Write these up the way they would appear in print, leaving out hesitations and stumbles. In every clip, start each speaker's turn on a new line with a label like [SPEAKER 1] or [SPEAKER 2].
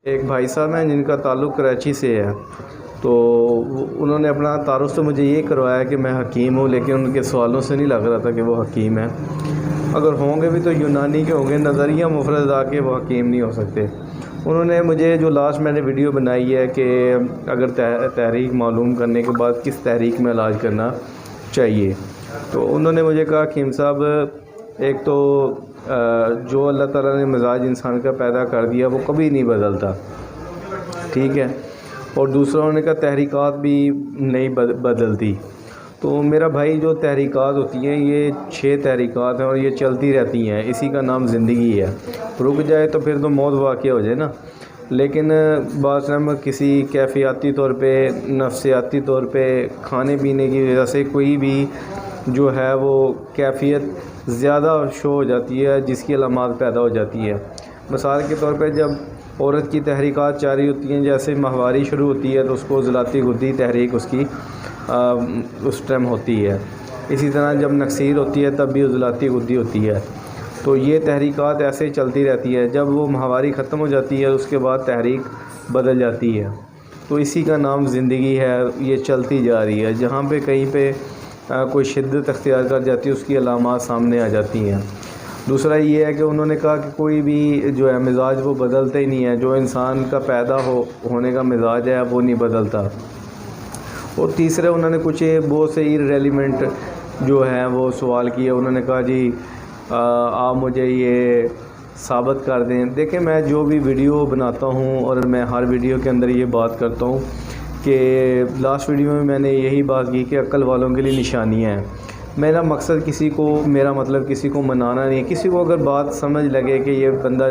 [SPEAKER 1] ایک بھائی صاحب ہیں جن کا تعلق کراچی سے ہے، تو انہوں نے اپنا تعارف تو مجھے یہ کروایا کہ میں حکیم ہوں، لیکن ان کے سوالوں سے نہیں لگ رہا تھا کہ وہ حکیم ہیں۔ اگر ہوں گے بھی تو یونانی کے ہوں گے، نظریہ مفرد آ کے وہ حکیم نہیں ہو سکتے۔ انہوں نے مجھے جو لاسٹ میں نے ویڈیو بنائی ہے کہ اگر تحریک معلوم کرنے کے بعد کس تحریک میں علاج کرنا چاہیے، تو انہوں نے مجھے کہا حکیم صاحب، ایک تو جو اللہ تعالیٰ نے مزاج انسان کا پیدا کر دیا وہ کبھی نہیں بدلتا، ٹھیک ہے، اور دوسرا انہوں نے کہا تحریکات بھی نہیں بدلتی۔ تو میرا بھائی جو تحریکات ہوتی ہیں یہ 6 تحریکات ہیں اور یہ چلتی رہتی ہیں، اسی کا نام زندگی ہے۔ رک جائے تو پھر تو موت واقع ہو جائے نا، لیکن بعض ٹائم کسی کیفیاتی طور پہ، نفسیاتی طور پہ، کھانے پینے کی وجہ سے کوئی بھی جو ہے وہ کیفیت زیادہ شو ہو جاتی ہے جس کی علامات پیدا ہو جاتی ہے۔ مثال کے طور پہ جب عورت کی تحریکات جاری ہوتی ہیں، جیسے ماہواری شروع ہوتی ہے تو اس کو عضلاتی غدی تحریک اس کی اس ٹائم ہوتی ہے۔ اسی طرح جب نکسیر ہوتی ہے تب بھی عضلاتی غدی ہوتی ہے۔ تو یہ تحریکات ایسے چلتی رہتی ہے، جب وہ ماہواری ختم ہو جاتی ہے اس کے بعد تحریک بدل جاتی ہے، تو اسی کا نام زندگی ہے، یہ چلتی جا رہی ہے۔ جہاں پہ کہیں پہ کوئی شدت اختیار کر جاتی ہے اس کی علامات سامنے آ جاتی ہیں۔ دوسرا یہ ہے کہ انہوں نے کہا کہ کوئی بھی جو ہے مزاج وہ بدلتا ہی نہیں ہے، جو انسان کا پیدا ہونے کا مزاج ہے وہ نہیں بدلتا۔ اور تیسرے انہوں نے کچھ بہت سے ریلیونٹ جو ہیں وہ سوال کیے۔ انہوں نے کہا جی آپ مجھے یہ ثابت کر دیں۔ دیکھیں، میں جو بھی ویڈیو بناتا ہوں اور میں ہر ویڈیو کے اندر یہ بات کرتا ہوں کہ لاسٹ ویڈیو میں نے یہی بات کی کہ عقل والوں کے لیے نشانیاں ہیں۔ میرا مقصد میرا مطلب کسی کو منانا نہیں ہے۔ کسی کو اگر بات سمجھ لگے کہ یہ بندہ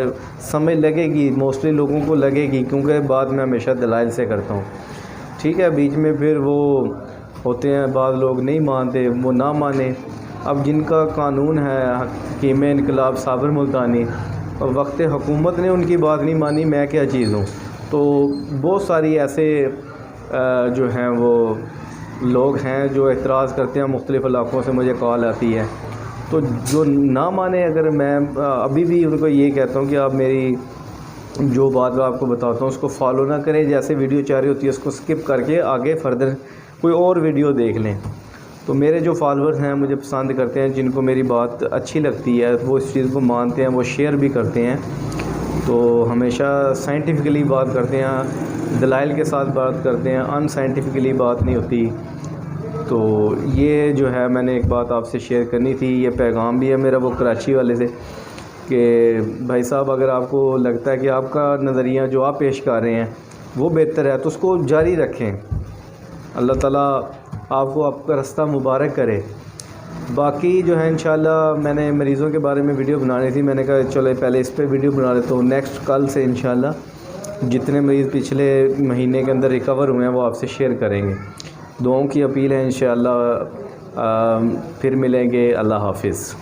[SPEAKER 1] سمجھ لگے گی، موسٹلی لوگوں کو لگے گی، کیونکہ بات میں ہمیشہ دلائل سے کرتا ہوں، ٹھیک ہے۔ بیچ میں پھر وہ ہوتے ہیں بعض لوگ نہیں مانتے، وہ نہ مانیں۔ اب جن کا قانون ہے حکیم انقلاب صابر ملتانی، وقت حکومت نے ان کی بات نہیں مانی، میں کیا چیز ہوں؟ تو بہت ساری ایسے جو ہیں وہ لوگ ہیں جو اعتراض کرتے ہیں، مختلف علاقوں سے مجھے کال آتی ہے، تو جو نہ مانے، اگر میں ابھی بھی ان کو یہ کہتا ہوں کہ آپ میری جو بات میں آپ کو بتاتا ہوں اس کو فالو نہ کریں، جیسے ویڈیو جاری ہوتی ہے اس کو سکپ کر کے آگے فردر کوئی اور ویڈیو دیکھ لیں۔ تو میرے جو فالورز ہیں مجھے پسند کرتے ہیں، جن کو میری بات اچھی لگتی ہے وہ اس چیز کو مانتے ہیں، وہ شیئر بھی کرتے ہیں، تو ہمیشہ سائنٹیفکلی بات کرتے ہیں، دلائل کے ساتھ بات کرتے ہیں، ان سائنٹیفکلی بات نہیں ہوتی۔ تو یہ جو ہے میں نے ایک بات آپ سے شیئر کرنی تھی، یہ پیغام بھی ہے میرا وہ کراچی والے سے کہ بھائی صاحب، اگر آپ کو لگتا ہے کہ آپ کا نظریہ جو آپ پیش کر رہے ہیں وہ بہتر ہے تو اس کو جاری رکھیں، اللہ تعالیٰ آپ کو آپ کا رستہ مبارک کرے۔ باقی جو ہے انشاءاللہ میں نے مریضوں کے بارے میں ویڈیو بنانی تھی، میں نے کہا چلو پہلے اس پہ ویڈیو بنا لیتا ہوں، نیکسٹ کل سے انشاءاللہ جتنے مریض پچھلے مہینے کے اندر ریکور ہوئے ہیں وہ آپ سے شیئر کریں گے۔ دعاؤں کی اپیل ہے، انشاءاللہ پھر ملیں گے۔ اللہ حافظ۔